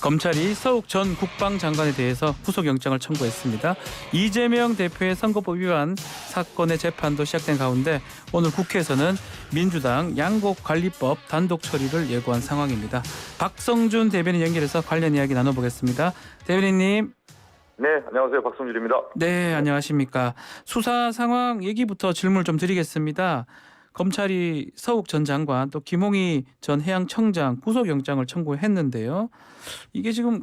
검찰이 서욱 전 국방장관에 대해서 구속영장을 청구했습니다. 이재명 대표의 선거법 위반 사건의 재판도 시작된 가운데 오늘 국회에서는 민주당 양곡관리법 단독 처리를 예고한 상황입니다. 박성준 대변인 연결해서 관련 이야기 나눠보겠습니다. 대변인님. 네, 안녕하세요. 박성준입니다. 네, 안녕하십니까. 수사 상황 얘기부터 질문을 좀 드리겠습니다. 검찰이 서욱 전 장관 또 김홍희 전 해양청장 구속영장을 청구했는데요. 이게 지금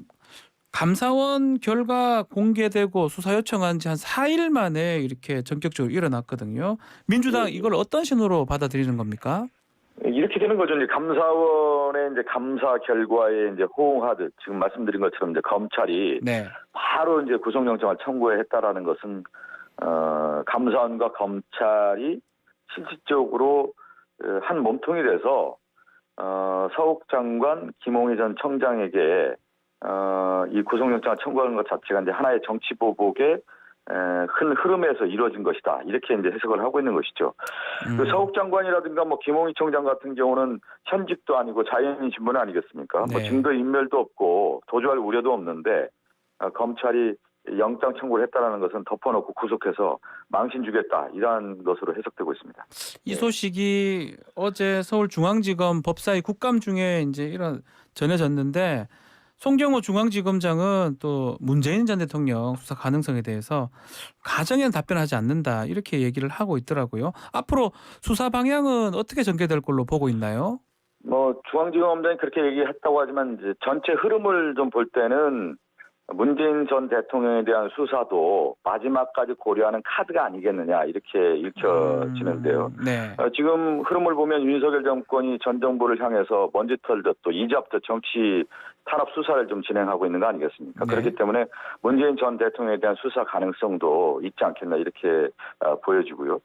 감사원 결과 공개되고 수사 요청한 지 한 4일 만에 이렇게 전격적으로 일어났거든요. 민주당 이걸 어떤 신호로 받아들이는 겁니까? 이렇게 되는 거죠. 이제 감사원의 이제 감사 결과에 이제 호응하듯 지금 말씀드린 것처럼 이제 검찰이 바로 이제 구속영장을 청구했다라는 것은 감사원과 검찰이 실질적으로 한 몸통이 돼서 서욱 장관, 김홍희 전 청장에게 이 구속영장을 청구하는 것 자체가 이제 하나의 정치 보복의 큰 흐름에서 이루어진 것이다. 이렇게 이제 해석을 하고 있는 것이죠. 그 서욱 장관이라든가 뭐 김홍희 청장 같은 경우는 현직도 아니고 자연인 신분 아니겠습니까? 뭐 증거 인멸도 없고 도주할 우려도 없는데 검찰이 영장 청구를 했다는 것은 덮어놓고 구속해서 망신 주겠다 이러한 것으로 해석되고 있습니다. 이 소식이 어제 서울중앙지검 법사위 국감 중에 이제 전해졌는데 송경호 중앙지검장은 또 문재인 전 대통령 수사 가능성에 대해서 가정에는 답변하지 않는다 이렇게 얘기를 하고 있더라고요. 앞으로 수사 방향은 어떻게 전개될 걸로 보고 있나요? 뭐 중앙지검장이 그렇게 얘기했다고 하지만 이제 전체 흐름을 좀 볼 때는 문재인 전 대통령에 대한 수사도 마지막까지 고려하는 카드가 아니겠느냐 이렇게 읽혀지는데요. 지금 흐름을 보면 윤석열 정권이 전 정부를 향해서 먼지 털듯 또 이제부터 정치 탄압 수사를 좀 진행하고 있는 거 아니겠습니까? 그렇기 때문에 문재인 전 대통령에 대한 수사 가능성도 있지 않겠나 이렇게 보여지고요.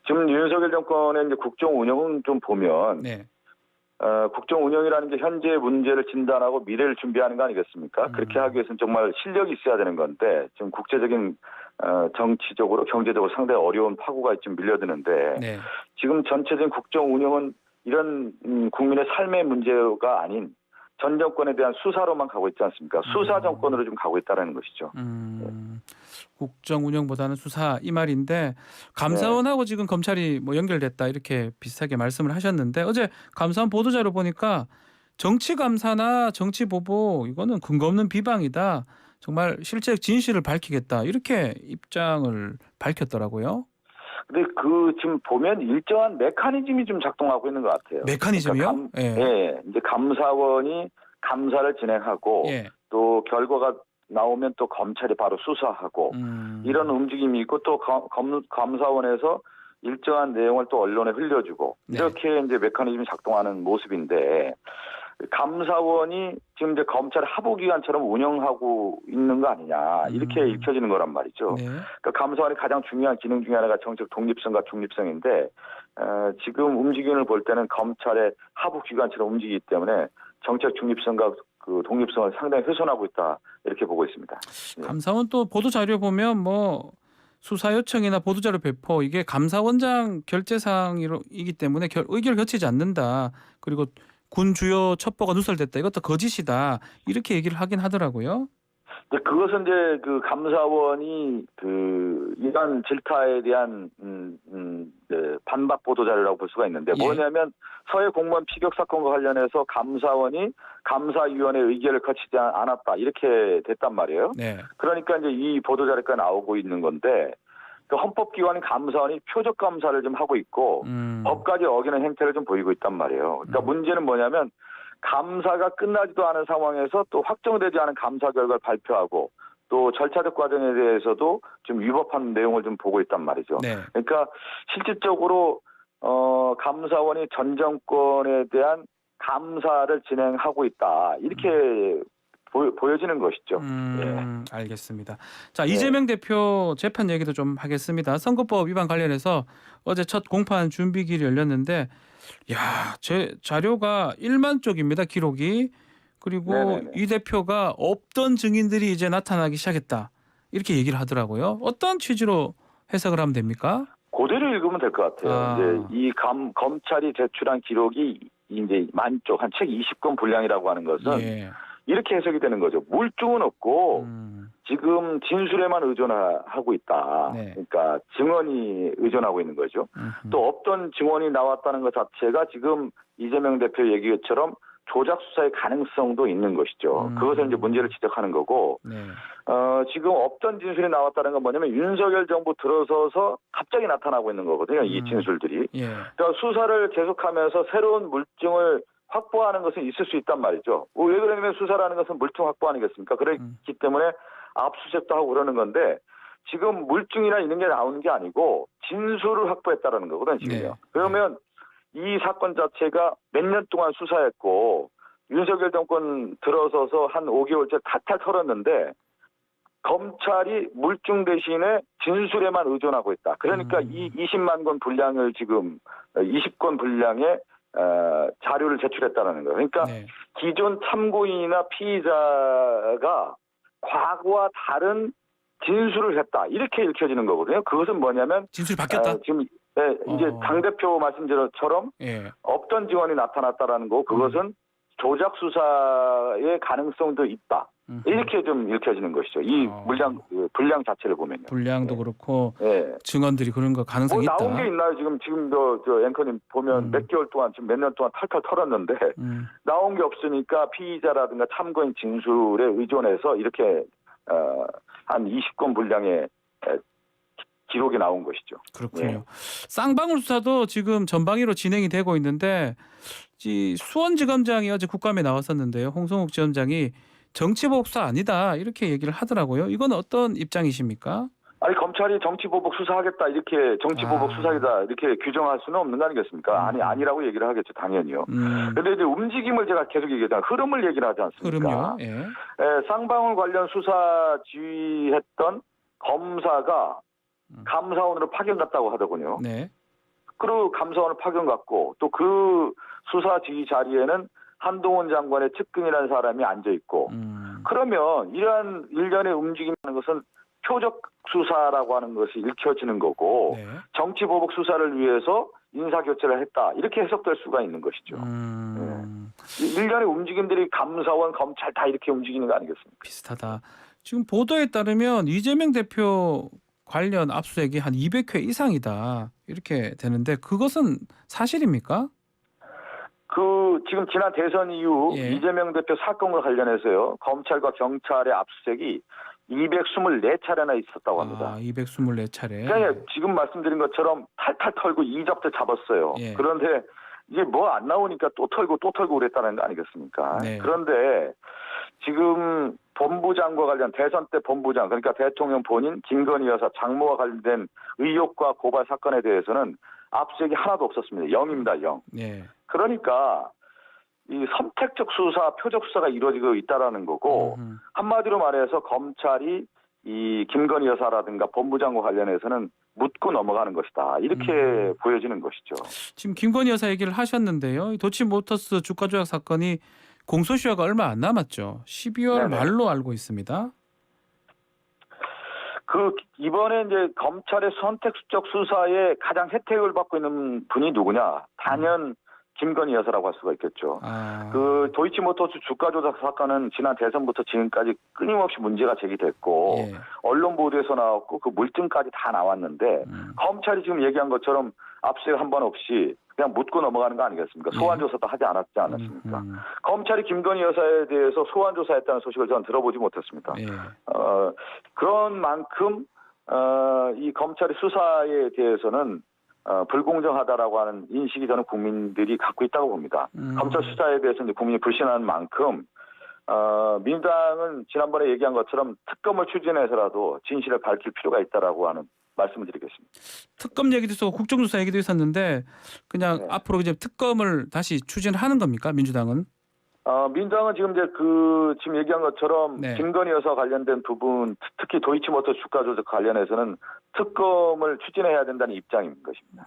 지금 윤석열 정권의 이제 국정 운영은 좀 보면 국정 운영이라는 게 현재의 문제를 진단하고 미래를 준비하는 거 아니겠습니까? 그렇게 하기 위해서는 정말 실력이 있어야 되는 건데 지금 국제적인 정치적으로 경제적으로 상당히 어려운 파고가 좀 밀려드는데 지금 전체적인 국정 운영은 이런 국민의 삶의 문제가 아닌 전 정권에 대한 수사로만 가고 있지 않습니까? 수사 정권으로 좀 가고 있다는 것이죠. 국정 운영보다는 수사 이 말인데 감사원하고 지금 검찰이 뭐 연결됐다 이렇게 비슷하게 말씀을 하셨는데 어제 감사원 보도자료 보니까 정치 감사나 정치 보복 이거는 근거 없는 비방이다. 정말 실제 진실을 밝히겠다 이렇게 입장을 밝혔더라고요. 근데 지금 보면 일정한 메커니즘이 좀 작동하고 있는 것 같아요. 메커니즘이요? 그러니까 이제 감사원이 감사를 진행하고 또 결과가 나오면 또 검찰이 바로 수사하고 이런 움직임이 있고 또 감사원에서 일정한 내용을 또 언론에 흘려주고 이렇게 이제 메커니즘이 작동하는 모습인데 감사원이 지금 이제 검찰 하부기관처럼 운영하고 있는 거 아니냐 이렇게 읽혀지는 거란 말이죠. 그러니까 감사원의 가장 중요한 기능 중에 하나가 정책 독립성과 중립성인데 지금 움직임을 볼 때는 검찰의 하부기관처럼 움직이기 때문에 정책 중립성과 그 독립성을 상당히 훼손하고 있다 이렇게 보고 있습니다. 감사원 또 보도 자료 보면 뭐 수사 요청이나 보도 자료 배포 이게 감사원장 결재 사항이기 때문에 의결 거치지 않는다. 그리고 군 주요 첩보가 누설됐다. 이것도 거짓이다. 이렇게 얘기를 하긴 하더라고요. 그것은 이제 그 감사원이 이러한 질타에 대한 반박 보도 자료라고 볼 수가 있는데 뭐냐면 서해 공무원 피격 사건과 관련해서 감사원이 감사위원회 의결을 거치지 않았다 이렇게 됐단 말이에요. 그러니까 이제 이 보도 자료가 나오고 있는 건데 그 헌법기관인 감사원이 표적 감사를 좀 하고 있고 법까지 어기는 행태를 좀 보이고 있단 말이에요. 그러니까 문제는 뭐냐면 감사가 끝나지도 않은 상황에서 또 확정되지 않은 감사 결과를 발표하고 또 절차적 과정에 대해서도 좀 위법한 내용을 좀 보고 있단 말이죠. 그러니까 실질적으로 감사원이 전 정권에 대한 감사를 진행하고 있다 이렇게 보여지는 것이죠. 알겠습니다. 자, 이재명 대표 재판 얘기도 좀 하겠습니다. 선거법 위반 관련해서 어제 첫 공판 준비기일이 열렸는데 제 자료가 1만 쪽입니다. 기록이. 그리고 이 대표가 없던 증인들이 이제 나타나기 시작했다. 이렇게 얘기를 하더라고요. 어떤 취지로 해석을 하면 됩니까? 그대로 읽으면 될 것 같아요. 이제 검찰이 제출한 기록이 이제 만쪽 한 책 20권 분량이라고 하는 것은 이렇게 해석이 되는 거죠. 물증은 없고 음. 지금 진술에만 의존하고 있다. 네. 그러니까 증언이 의존하고 있는 거죠. 또 없던 증언이 나왔다는 것 자체가 지금 이재명 대표 얘기처럼 조작 수사의 가능성도 있는 것이죠. 그것을 이제 문제를 지적하는 거고, 네. 지금 없던 진술이 나왔다는 건 뭐냐면 윤석열 정부 들어서서 갑자기 나타나고 있는 거거든요. 이 진술들이. 예. 그러니까 수사를 계속하면서 새로운 물증을 확보하는 것은 있을 수 있단 말이죠. 왜 그러냐면 수사라는 것은 물증 확보 아니겠습니까? 그렇기 때문에 압수수색도 하고 그러는 건데 지금 물증이나 이런 게 나오는 게 아니고 진술을 확보했다라는 거거든요. 지금요. 네. 그러면 이 사건 자체가 몇 년 동안 수사했고 윤석열 정권 들어서서 한 5개월째 탈탈 털었는데 검찰이 물증 대신에 진술에만 의존하고 있다. 그러니까 이 20만 건 분량을 지금 20건 분량의 자료를 제출했다는 거예요. 그러니까 네. 기존 참고인이나 피의자가 과거와 다른 진술을 했다. 이렇게 읽혀지는 거거든요. 그것은 뭐냐면 진술이 바뀌었다. 지금 이제 당대표 말씀처럼 예. 없던 증언이 나타났다라는 거 그것은 조작 수사의 가능성도 있다. 이렇게 좀 읽혀지는 것이죠. 이 분량 자체를 보면요. 분량도 그렇고 네. 증언들이 그런 거 뭐 가능성이 있다. 나온 게 있나요? 지금도 저 앵커님 보면 몇 개월 동안 지금 몇 년 동안 탈탈 털었는데 나온 게 없으니까 피의자라든가 참고인 진술에 의존해서 이렇게 한 20건 분량의 기록이 나온 것이죠. 그렇군요. 예. 쌍방울 수사도 지금 전방위로 진행이 되고 있는데 수원지검장이 어제 국감에 나왔었는데요. 홍성욱 지검장이 정치보복 수사 아니다 이렇게 얘기를 하더라고요. 이건 어떤 입장이십니까? 아니 검찰이 정치보복 수사하겠다 이렇게 정치보복 수사이다 이렇게 규정할 수는 없는 거 아니겠습니까? 아니라고 얘기를 하겠죠 당연히요. 그런데 이제 움직임을 제가 계속 얘기하잖아요. 흐름을 얘기를 하지 않습니까? 흐름요. 예. 쌍방울 관련 수사 지휘했던 검사가 감사원으로 파견 갔다고 하더군요. 네. 그리고 감사원을 파견 갔고 또 그 수사 지휘 자리에는 한동훈 장관의 측근이라는 사람이 앉아 있고 그러면 이러한 일련의 움직임이라는 것은 표적 수사라고 하는 것이 읽혀지는 거고 네. 정치보복 수사를 위해서 인사교체를 했다 이렇게 해석될 수가 있는 것이죠. 일련의 움직임들이 감사원, 검찰 다 이렇게 움직이는 거 아니겠습니까? 비슷하다. 지금 보도에 따르면 이재명 대표 관련 압수수색이 한 200회 이상이다 이렇게 되는데 그것은 사실입니까? 지금 지난 대선 이후 예. 이재명 대표 사건과 관련해서요 검찰과 경찰의 압수수색이 224차례나 있었다고 합니다. 224차례. 그러니까 지금 말씀드린 것처럼 탈탈 털고 이적도 잡았어요. 예. 그런데 이게 뭐 안 나오니까 또 털고 그랬다는 거 아니겠습니까? 네. 그런데 지금 본부장과 관련 대선 때 본부장 그러니까 대통령 본인 김건희 여사 장모와 관련된 의혹과 고발 사건에 대해서는 압수수색이 하나도 없었습니다. 0입니다. 0. 예. 그러니까 이 선택적 수사, 표적 수사가 이루어지고 있다라는 거고 한마디로 말해서 검찰이 이 김건희 여사라든가 본부장과 관련해서는 묻고 넘어가는 것이다. 이렇게 보여지는 것이죠. 지금 김건희 여사 얘기를 하셨는데요. 도치모터스 주가 조작 사건이 공소시효가 얼마 안 남았죠. 12월 네네. 말로 알고 있습니다. 이번에 이제 검찰의 선택적 수사에 가장 혜택을 받고 있는 분이 누구냐? 단연 김건희 여사라고 할 수가 있겠죠. 도이치모터스 주가 조작 사건은 지난 대선부터 지금까지 끊임없이 문제가 제기됐고 예. 언론 보도에서 나왔고 그 물증까지 다 나왔는데 검찰이 지금 얘기한 것처럼 압수수색 한 번 없이 그냥 묻고 넘어가는 거 아니겠습니까? 소환 조사도 하지 않았지 않았습니까? 검찰이 김건희 여사에 대해서 소환 조사했다는 소식을 저는 들어보지 못했습니다. 예. 그런 만큼 이 검찰의 수사에 대해서는 불공정하다라고 하는 인식이 저는 국민들이 갖고 있다고 봅니다. 검찰 수사에 대해서 이제 국민이 불신하는 만큼 민주당은 지난번에 얘기한 것처럼 특검을 추진해서라도 진실을 밝힐 필요가 있다라고 하는 말씀을 드리겠습니다. 특검 얘기도 있었고 국정조사 얘기도 있었는데 그냥 네. 앞으로 이제 특검을 다시 추진하는 겁니까? 민주당은? 민주당은 지금 이제 지금 얘기한 것처럼 네. 김건희 여사 관련된 부분, 특히 도이치모터 주가 조작 관련해서는 특검을 추진해야 된다는 입장인 것입니다.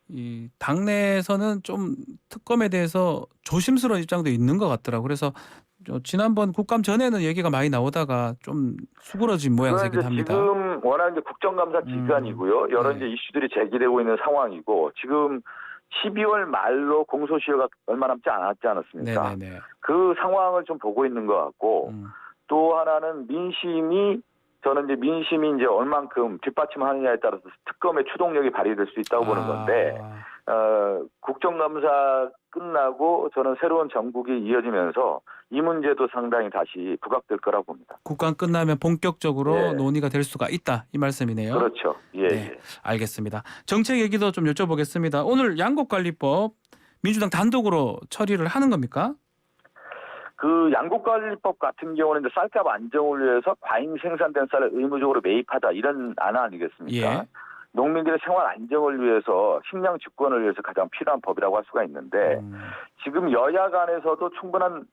이 당내에서는 좀 특검에 대해서 조심스러운 입장도 있는 것 같더라고요. 그래서 지난번 국감 전에는 얘기가 많이 나오다가 좀 수그러진 모양새긴 합니다. 지금 워낙 이제 국정감사 기간이고요. 여러 네. 이제 이슈들이 제기되고 있는 상황이고 지금 12월 말로 공소시효가 얼마 남지 않았지 않았습니까? 네네네. 그 상황을 좀 보고 있는 것 같고 또 하나는 저는 이제 민심이 이제 얼만큼 뒷받침하느냐에 따라서 특검의 추동력이 발휘될 수 있다고 보는 건데 국정감사 끝나고 저는 새로운 정국이 이어지면서 이 문제도 상당히 다시 부각될 거라고 봅니다. 국감 끝나면 본격적으로 예. 논의가 될 수가 있다 이 말씀이네요. 그렇죠. 예, 네, 예. 알겠습니다. 정책 얘기도 좀 여쭤보겠습니다. 오늘 양곡관리법 민주당 단독으로 처리를 하는 겁니까? 그 양곡관리법 같은 경우는 이제 쌀값 안정을 위해서 과잉 생산된 쌀을 의무적으로 매입하다 이런 안화 아니겠습니까? 예. 농민들의 생활 안정을 위해서 식량 주권을 위해서 가장 필요한 법이라고 할 수가 있는데 지금 여야 간에서도 충분한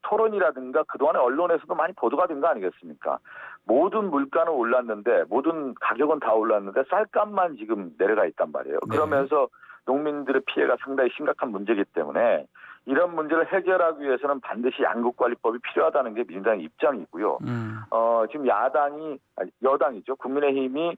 토론이라든가 그동안에 언론에서도 많이 보도가 된 거 아니겠습니까? 모든 물가는 올랐는데 모든 가격은 다 올랐는데 쌀값만 지금 내려가 있단 말이에요. 네. 그러면서 농민들의 피해가 상당히 심각한 문제이기 때문에 이런 문제를 해결하기 위해서는 반드시 양곡관리법이 필요하다는 게 민주당의 입장이고요. 지금 여당이죠. 국민의힘이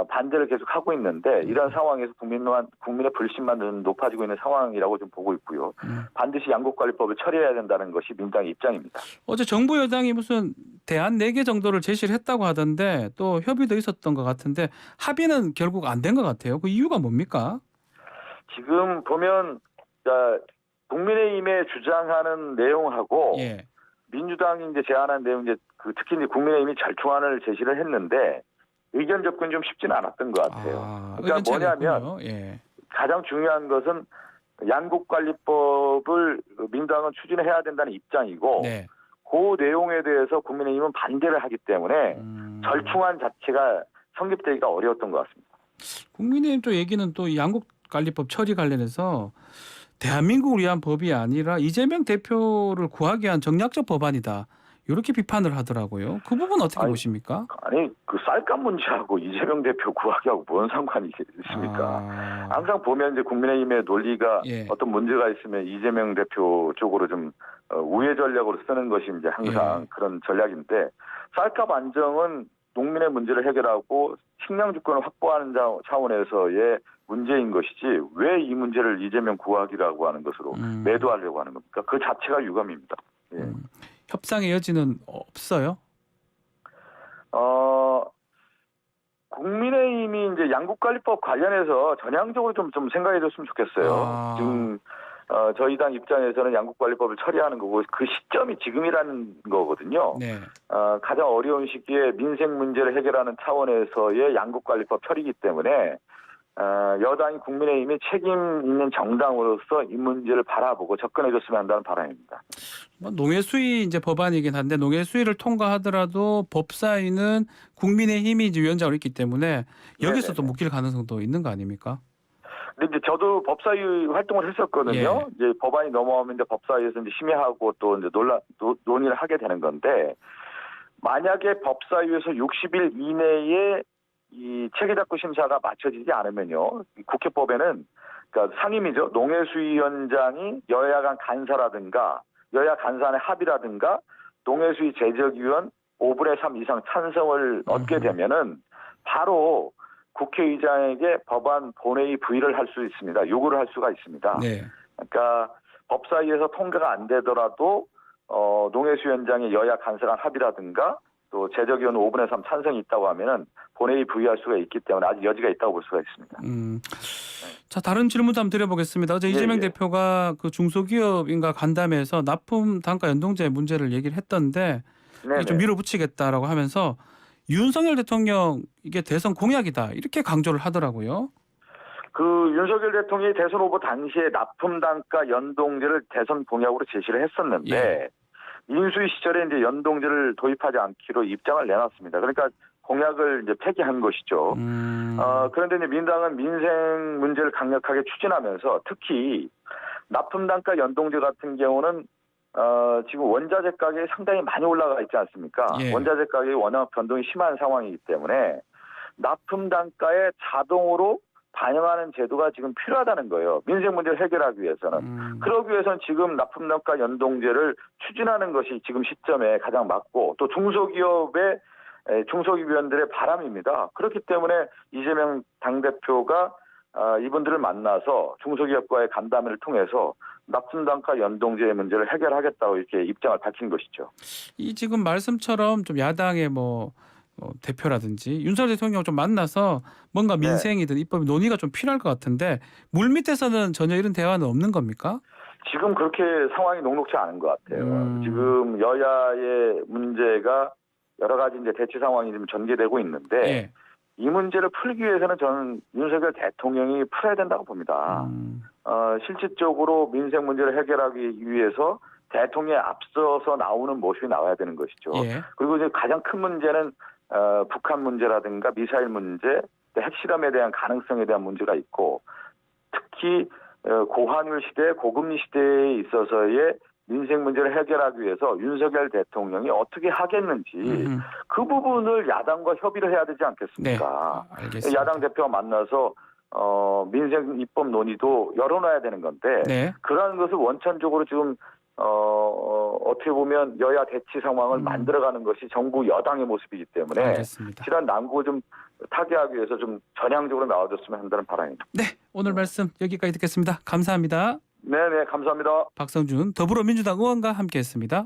반대를 계속 하고 있는데 이런 상황에서 국민의 불신만 높아지고 있는 상황이라고 좀 보고 있고요. 반드시 양곡관리법을 처리해야 된다는 것이 민주당의 입장입니다. 어제 정부 여당이 무슨 대안 4개 정도를 제시를 했다고 하던데 또 협의도 있었던 것 같은데 합의는 결국 안 된 것 같아요. 그 이유가 뭡니까? 지금 보면 국민의힘에 주장하는 내용하고 예. 민주당이 이제 제안한 내용 특히 이제 국민의힘이 절충안을 제시를 했는데 의견 접근이 좀 쉽지는 않았던 것 같아요. 그러니까 뭐냐면 예. 가장 중요한 것은 양곡관리법을 민주당은 추진해야 된다는 입장이고 네. 그 내용에 대해서 국민의힘은 반대를 하기 때문에 절충안 자체가 성립되기가 어려웠던 것 같습니다. 국민의힘 쪽 얘기는 또 양곡관리법 처리 관련해서 대한민국을 위한 법이 아니라 이재명 대표를 구하기 위한 정략적 법안이다. 이렇게 비판을 하더라고요. 그 부분 어떻게 보십니까? 아니 그 쌀값 문제하고 이재명 대표 구하기하고 뭔 상관이 있습니까? 항상 보면 이제 국민의힘의 논리가 예. 어떤 문제가 있으면 이재명 대표 쪽으로 좀 우회 전략으로 쓰는 것이 이제 항상 그런 전략인데 쌀값 안정은 농민의 문제를 해결하고 식량 주권을 확보하는 차원에서의 문제인 것이지 왜 이 문제를 이재명 구하기라고 하는 것으로 매도하려고 하는 겁니까? 그 자체가 유감입니다. 예. 협상의 여지는 없어요? 국민의힘이 이제 양곡관리법 관련해서 전향적으로 좀 생각해 줬으면 좋겠어요. 지금 저희 당 입장에서는 양곡관리법을 처리하는 거고 그 시점이 지금이라는 거거든요. 네. 가장 어려운 시기에 민생 문제를 해결하는 차원에서의 양곡관리법 처리이기 때문에 여당이 국민의힘이 책임 있는 정당으로서 이 문제를 바라보고 접근해 줬으면 한다는 바람입니다. 농해수위 이제 법안이긴 한데 농해수위를 통과하더라도 법사위는 국민의힘이 이제 위원장으로 있기 때문에 여기서도 묶일 가능성도 있는 거 아닙니까? 근데 이제 저도 법사위 활동을 했었거든요. 예. 이제 법안이 넘어오면 이제 법사위에서 이제 심의하고 또 이제 논의를 하게 되는 건데 만약에 법사위에서 60일 이내에 이 체계작구 심사가 마쳐지지 않으면요, 국회법에는 그러니까 상임위죠, 농해수위원장이 여야 간 간사라든가 여야 간사의 합의라든가 농해수위 제적위원 5분의 3 이상 찬성을 얻게 되면은 바로 국회의장에게 법안 본회의 부의를 할 수 있습니다. 요구를 할 수가 있습니다. 네. 그러니까 법사위에서 통과가 안 되더라도 농해수위원장의 여야 간사 간 합의라든가 또 제적위원 5분의 3 찬성이 있다고 하면은 본회의 부의할 수가 있기 때문에 아직 여지가 있다고 볼 수가 있습니다. 자, 다른 질문도 한번 드려보겠습니다. 어제 이재명 대표가 그 중소기업인가 간담회에서 납품 단가 연동제 문제를 얘기를 했던데 이게 좀 밀어붙이겠다라고 하면서 윤석열 대통령 이게 대선 공약이다 이렇게 강조를 하더라고요. 그 윤석열 대통령이 대선 후보 당시에 납품 단가 연동제를 대선 공약으로 제시를 했었는데 인수위 시절에 이제 연동제를 도입하지 않기로 입장을 내놨습니다. 그러니까 공약을 이제 폐기한 것이죠. 그런데 이제 민당은 민생 문제를 강력하게 추진하면서 특히 납품 단가 연동제 같은 경우는 지금 원자재 가격이 상당히 많이 올라가 있지 않습니까? 예. 원자재 가격이 워낙 변동이 심한 상황이기 때문에 납품 단가에 자동으로 반영하는 제도가 지금 필요하다는 거예요. 민생 문제를 해결하기 위해서는. 그러기 위해서는 지금 납품 단가 연동제를 추진하는 것이 지금 시점에 가장 맞고 또 중소기업위원들의 바람입니다. 그렇기 때문에 이재명 당대표가 이분들을 만나서 중소기업과의 간담회를 통해서 납품 단가 연동제의 문제를 해결하겠다고 이렇게 입장을 밝힌 것이죠. 이 지금 말씀처럼 좀 야당의 대표라든지 윤석열 대통령 좀 만나서 뭔가 네. 민생이든 입법 논의가 좀 필요할 것 같은데 물밑에서는 전혀 이런 대화는 없는 겁니까? 지금 그렇게 상황이 녹록지 않은 것 같아요. 지금 여야의 문제가 여러 가지 이제 대치 상황이 지금 전개되고 있는데 예. 이 문제를 풀기 위해서는 저는 윤석열 대통령이 풀어야 된다고 봅니다. 실질적으로 민생 문제를 해결하기 위해서 대통령에 앞서서 나오는 모습이 나와야 되는 것이죠. 예. 그리고 이제 가장 큰 문제는 북한 문제라든가 미사일 문제, 또 핵실험에 대한 가능성에 대한 문제가 있고 특히 고환율 시대, 고금리 시대에 있어서의 민생 문제를 해결하기 위해서 윤석열 대통령이 어떻게 하겠는지 그 부분을 야당과 협의를 해야 되지 않겠습니까? 네. 알겠습니다. 야당 대표와 만나서 민생 입법 논의도 열어놔야 되는 건데 네. 그러한 것을 원천적으로 지금 어떻게 보면 여야 대치 상황을 만들어가는 것이 정부 여당의 모습이기 때문에 알겠습니다. 지난 난국을 좀 타개하기 위해서 좀 전향적으로 나와줬으면 한다는 바람입니다. 네, 오늘 말씀 여기까지 듣겠습니다. 감사합니다. 네네, 감사합니다. 박성준 더불어민주당 의원과 함께했습니다.